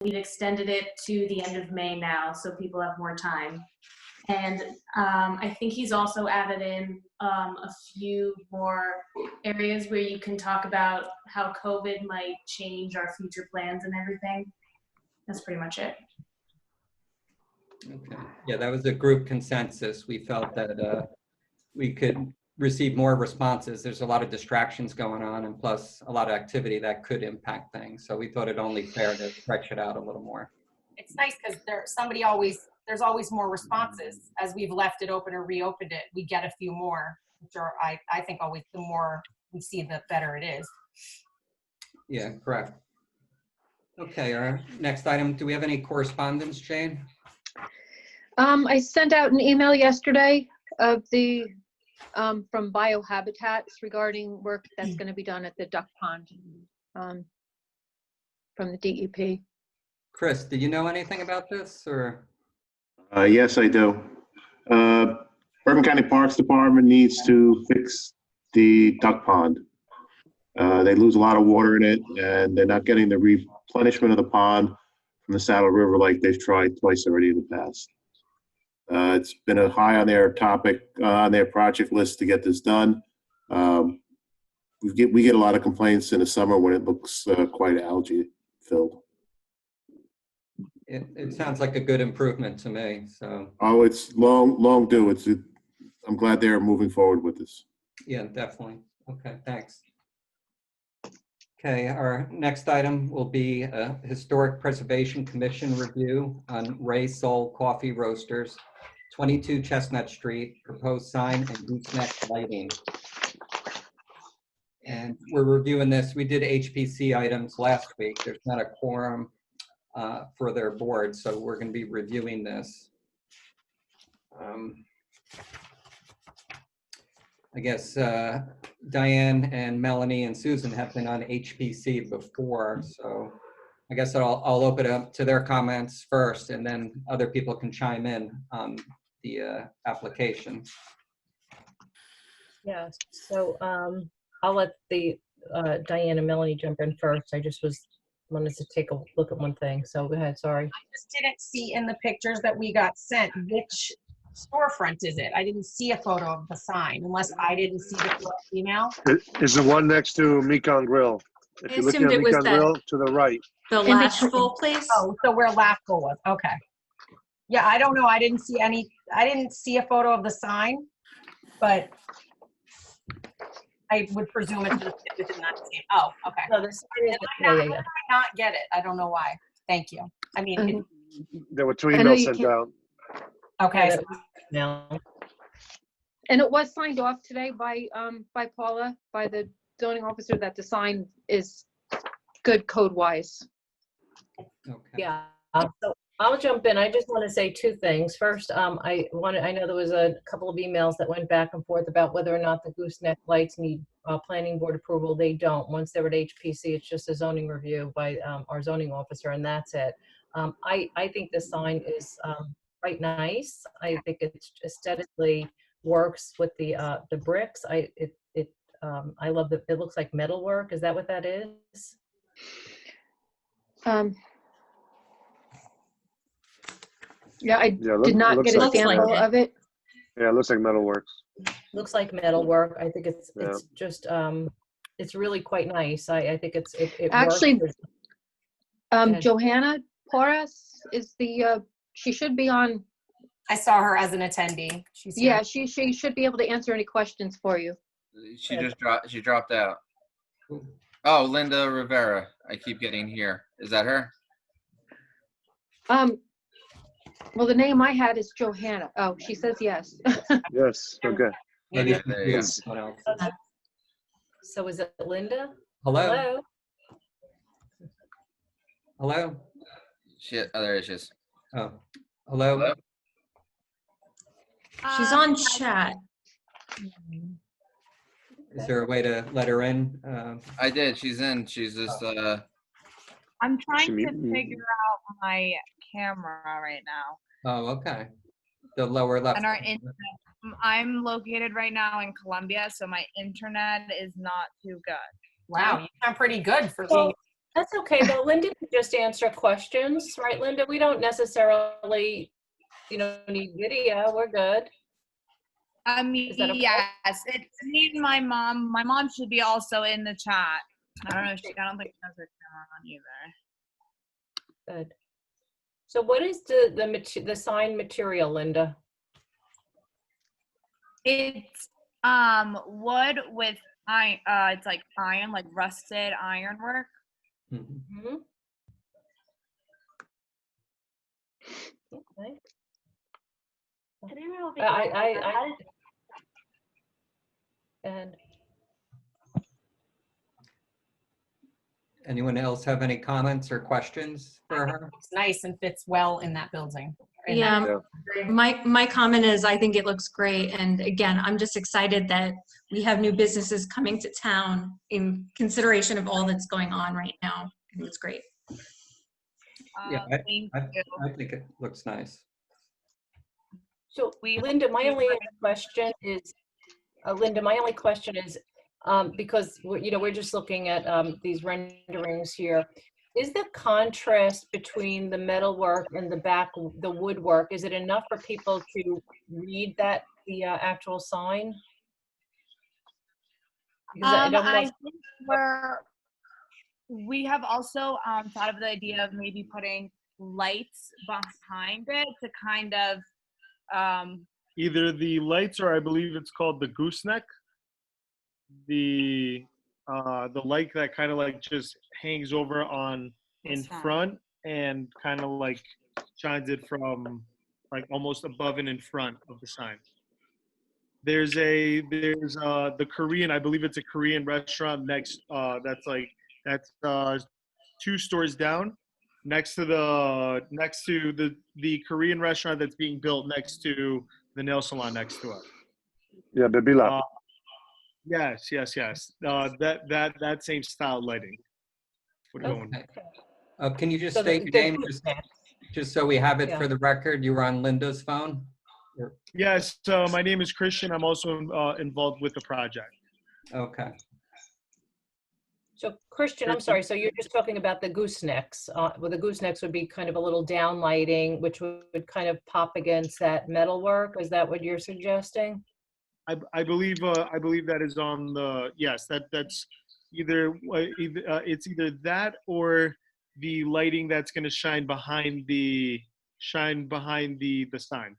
we've extended it to the end of May now, so people have more time. And I think he's also added in a few more areas where you can talk about how COVID might change our future plans and everything. That's pretty much it. Okay. Yeah, that was a group consensus. We felt that we could receive more responses. There's a lot of distractions going on, and plus a lot of activity that could impact things. So we thought it only fair to stretch it out a little more. It's nice because there's always more responses. As we've left it open or reopened it, we get a few more, which are, I think always the more we see, the better it is. Yeah, correct. Okay, our next item, do we have any correspondence, Jane? I sent out an email yesterday of the from Biohabitats regarding work that's going to be done at the duck pond from the DEP. Chris, did you know anything about this, or? Yes, I do. Bourbon County Parks Department needs to fix the duck pond. They lose a lot of water in it, and they're not getting the replenishment of the pond from the Saddle River like they've tried twice already in the past. It's been a high on their on their project list to get this done. We get a lot of complaints in the summer when it looks quite algae filled. It sounds like a good improvement to me. So. Oh, it's long due. I'm glad they're moving forward with this. Yeah, definitely. Okay, thanks. Okay, our next item will be a Historic Preservation Commission review on Ray Soul Coffee Roasters, 22 Chestnut Street, proposed sign and gooseneck lighting. And we're reviewing this. We did HPC items last week. There's not a quorum for their board, so we're going to be reviewing this. I guess Diane and Melanie and Susan have been on HPC before, so I guess I'll open it up to their comments first, and then other people can chime in on the application. Yeah, so I'll let the Diane and Melanie jump in first. I just wanted to take a look at one thing, so go ahead, sorry. I just didn't see in the pictures that we got sent which storefront is it. I didn't see a photo of the sign, unless I didn't see the email. It is the one next to Mekong Grill. If you're looking at Mekong Grill, to the right. The Lashful place? Oh, so where Lashful was, okay. Yeah, I don't know, I didn't see a photo of the sign, but I would presume it's within that same, oh, okay. No, this How did I not get it? I don't know why. Thank you. I mean, There were 2 emails sent out. okay. now. And it was signed off today by Paula, by the zoning officer, that the sign is good code-wise. Okay. Yeah, so I'll jump in. I just want to say 2 things. First, I know there was a couple of emails that went back and forth about whether or not the gooseneck lights need planning board approval. They don't. Once they're at HPC, it's just a zoning review by our zoning officer, and that's it. I think the sign is quite nice. I think it aesthetically works with the bricks. I love that. It looks like metal work. Is that what that is? Yeah, I did not get a sample of it. Yeah, it looks like metalworks. Looks like metal work. I think it's just it's really quite nice. I think it Actually, works. Johanna Porras is she should be on. I saw her as an attendee. She's here. Yeah, she should be able to answer any questions for you. She just dropped out. Oh, Linda Rivera. I keep getting here. Is that her? Well, the name I had is Johanna. Oh, she says yes. Yes, okay. Yeah, there you go. So is it Linda? Hello? Hello? Shit. Oh, there she is. Oh, hello? Hello? She's on chat. Is there a way to let her in? I did. She's in. She's just I'm trying to figure out my camera right now. Oh, okay. The lower left. And our internet. I'm located right now in Colombia, so my internet is not too good. Wow, you sound pretty good for being That's okay, though. Linda could just answer questions, right, Linda? We don't necessarily, need video. We're good. I mean, Is that okay? yes, it's me and my mom. My mom should be also in the chat. I don't know. I don't think she has her camera on either. Good. So what is the sign material, Linda? It's wood with iron. It's like iron, like rusted ironwork. Mhm. Mm-hmm. Okay. I didn't know if And Anyone else have any comments or questions for her? It's nice and fits well in that building. Yeah, my comment is I think it looks great. And again, I'm just excited that we have new businesses coming to town in consideration of all that's going on right now. I think it's great. Yeah, Thank you. I think it looks nice. so, Linda, my only question is, because we're just looking at these renderings here. Is the contrast between the metalwork and the woodwork, is it enough for people to read the actual sign? Because I think we have also thought of the idea of maybe putting lights behind it to kind of Either the lights or I believe it's called the gooseneck. The light that kind of like just hangs over on in front and kind of like shines it from like almost above and in front of the sign. There's the Korean, I believe it's a Korean restaurant next that's 2 stores down next to the Korean restaurant that's being built next to the nail salon next to us. Yeah, Babila. Yes. That same style lighting. We're going. Okay. Can you just So state your name, just so we have it for the record? You were on Linda's phone? Yes, my name is Christian. I'm also involved with the project. Okay. So Christian, I'm sorry, so you're just talking about the goosenecks. Well, the goosenecks would be kind of a little down lighting, which would kind of pop against that metalwork. Is that what you're suggesting? I believe that is on the, yes, that's either it's either that or the lighting that's going to shine behind the sign.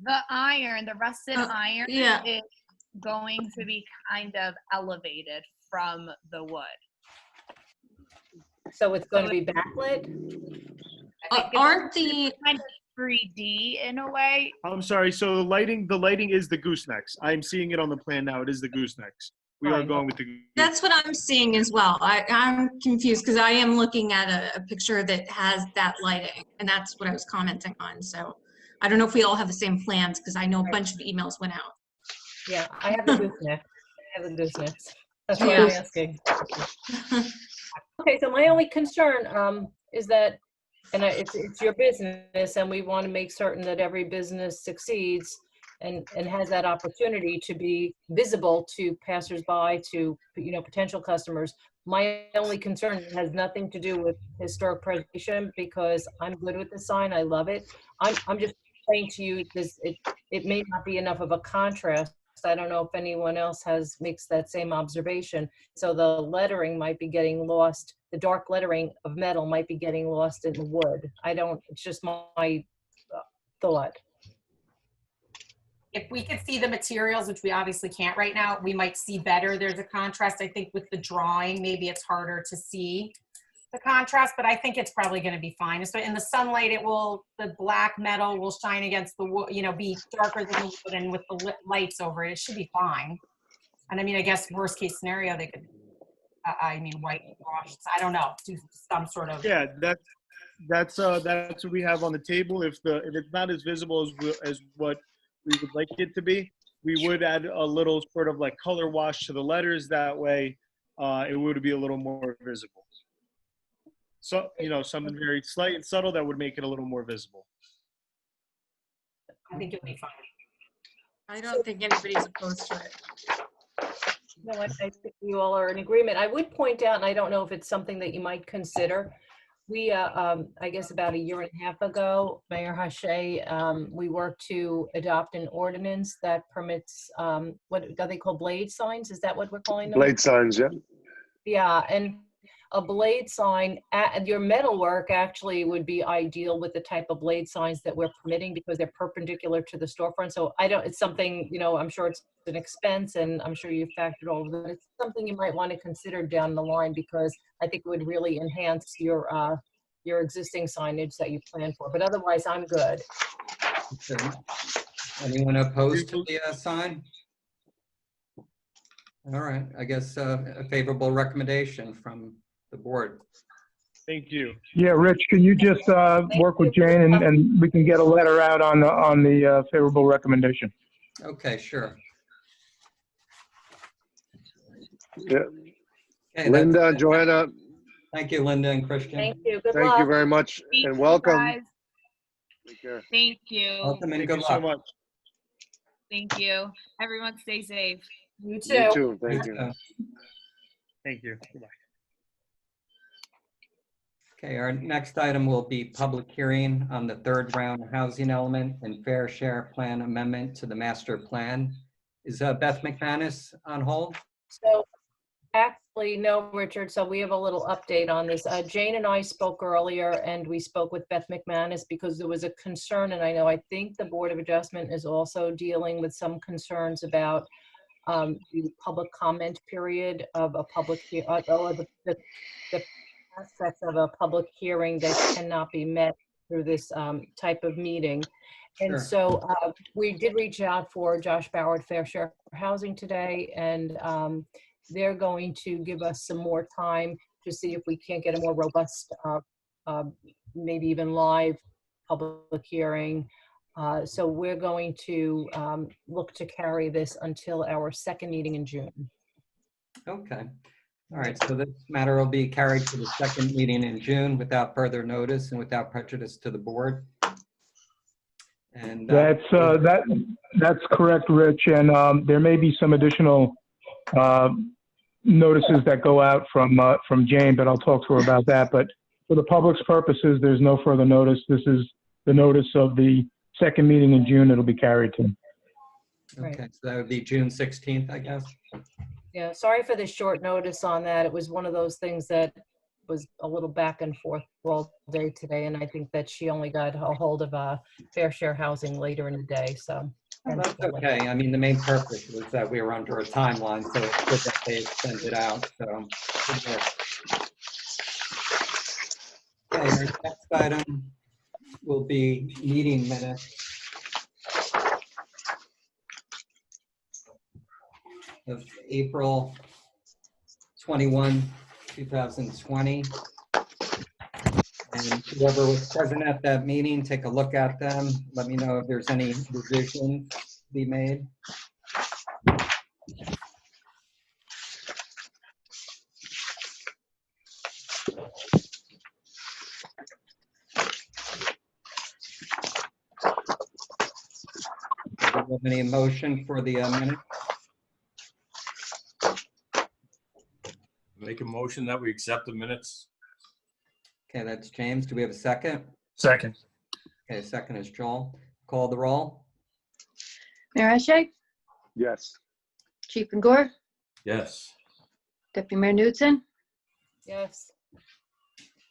the rusted iron is going to be kind of elevated from the wood. So it's going to be backlit? Aren't the kind of 3D in a way? I'm sorry. So the lighting is the goosenecks. I'm seeing it on the plan now. It is the goosenecks. We are going with the. That's what I'm seeing as well. I'm confused because I am looking at a picture that has that lighting, and that's what I was commenting on. So I don't know if we all have the same plans because I know a bunch of emails went out. Yeah, I have the goosenecks. That's why I'm asking. Okay, so my only concern is that, and it's your business, and we want to make certain that every business succeeds and has that opportunity to be visible to passersby, to potential customers. My only concern has nothing to do with historic preservation because I'm good with the sign. I love it. I'm just saying to you this, it may not be enough of a contrast. I don't know if anyone else makes that same observation. So the lettering might be getting lost. The dark lettering of metal might be getting lost in the wood. It's just my thought. If we could see the materials, which we obviously can't right now, we might see better. There's a contrast. I think with the drawing, maybe it's harder to see the contrast, but I think it's probably going to be fine. So in the sunlight, the black metal will shine against the wood, be darker than the wood, and with the lights over it, it should be fine. And I mean, I guess worst case scenario, they could, whitewash. I don't know, do some sort of. Yeah, that's what we have on the table. If it's not as visible as what we would like it to be, we would add a little sort of like color wash to the letters. That way, it would be a little more visible. So, something very slight and subtle that would make it a little more visible. I think it'll be fine. I don't think anybody's opposed to it. No, I think you all are in agreement. I would point out, and I don't know if it's something that you might consider. We, I guess about a year and a half ago, Mayor Hache, we worked to adopt an ordinance that permits, what are they called, blade signs? Is that what we're calling them? Blade signs, yeah. Yeah, and a blade sign, your metalwork actually would be ideal with the type of blade signs that we're permitting because they're perpendicular to the storefront. So it's something, I'm sure it's an expense and I'm sure you've factored all of that. It's something you might want to consider down the line because I think it would really enhance your existing signage that you plan for. But otherwise, I'm good. Okay. Anyone opposed to the sign? All right, I guess a favorable recommendation from the board. Thank you. Yeah, Rich, can you just work with Jane and we can get a letter out on the favorable recommendation? Okay, sure. Yeah. Okay, Linda, that's- Joanna, Thank you, Linda and Christian. Thank you. Good thank luck. you very much Thank and you, welcome. guys. Take care. Thank you. Welcome and Thank good you so luck. much. Thank you. Everyone stay safe. You You too. too, thank you. Thank you. Goodbye. Okay, our next item will be public hearing on the third round housing element and fair share plan amendment to the master plan. Is Beth McManus on hold? So actually, no, Richard, so we have a little update on this. Jane and I spoke earlier and we spoke with Beth McManus because there was a concern, and I think the Board of Adjustment is also dealing with some concerns about the public comment period of a public, or the aspects of a public hearing that cannot be met through this type of meeting. And Sure. so we did reach out for Josh Bauer at Fair Share Housing today, and they're going to give us some more time to see if we can't get a more robust, maybe even live public hearing. So we're going to look to carry this until our second meeting in June. Okay. All right, so this matter will be carried to the second meeting in June without further notice and without prejudice to the board. And That's correct, Rich, and there may be some additional notices that go out from Jane, but I'll talk to her about that. But for the public's purposes, there's no further notice. This is the notice of the second meeting in June it'll be carried to. okay, so that would be June 16th, I guess. Yeah, sorry for the short notice on that. It was one of those things that was a little back and forth all day today, and I think that she only got a hold of Fair Share Housing later in the day, so. Well, that's okay. I mean, the main purpose was that we were under a timeline, so it's good that they extended out, so. Good work. Okay, our next item will be meeting minutes of April 21, 2020. And whoever was present at that meeting, take a look at them. Let me know if there's any revisions to be made. Do you have any motion for the minute? Make a motion that we accept the minutes. Okay, that's James. Do we have a second? Second. Okay, second is Joel. Call the roll. Mayor Hache, Yes. Chief Gore, Yes. Deputy Mayor Knudsen, Yes.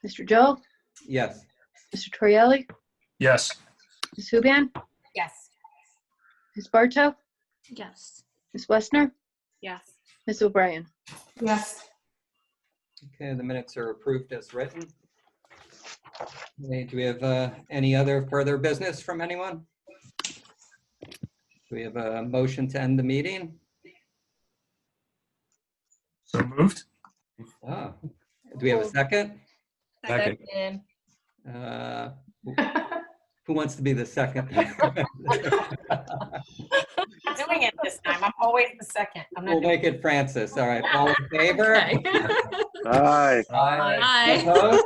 Mr. Joel, Yes. Mr. Torrielli, Yes. Ms. Huban, Yes. Ms. Bartow, Yes. Ms. Westner, Yes. Ms. O'Brien. Yes. Okay, the minutes are approved as written. Okay, do we have any other further business from anyone? Do we have a motion to end the meeting? So moved. Oh, do we have a second? Second. Second. Who wants to be the second? I'm doing it this time. I'm always the second. I'm We'll not doing make it Francis. All right, all in favor? Okay. Aye. Aye. Aye. Opposed?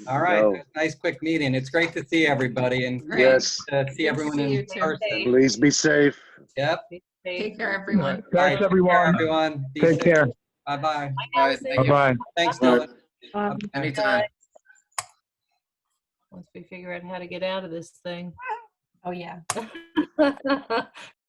All right, No. nice quick meeting. It's great to see everybody and Great. Yes. to see everyone see you in too. person. Please be safe. Yep. Take care, everyone. Thanks, everyone. Everyone. Be Take safe. care. Bye-bye. All right, thank you. Bye-bye. Thanks, Bye. Dylan. Um, Anytime. Once we figure out how to get out of this thing. Oh, yeah.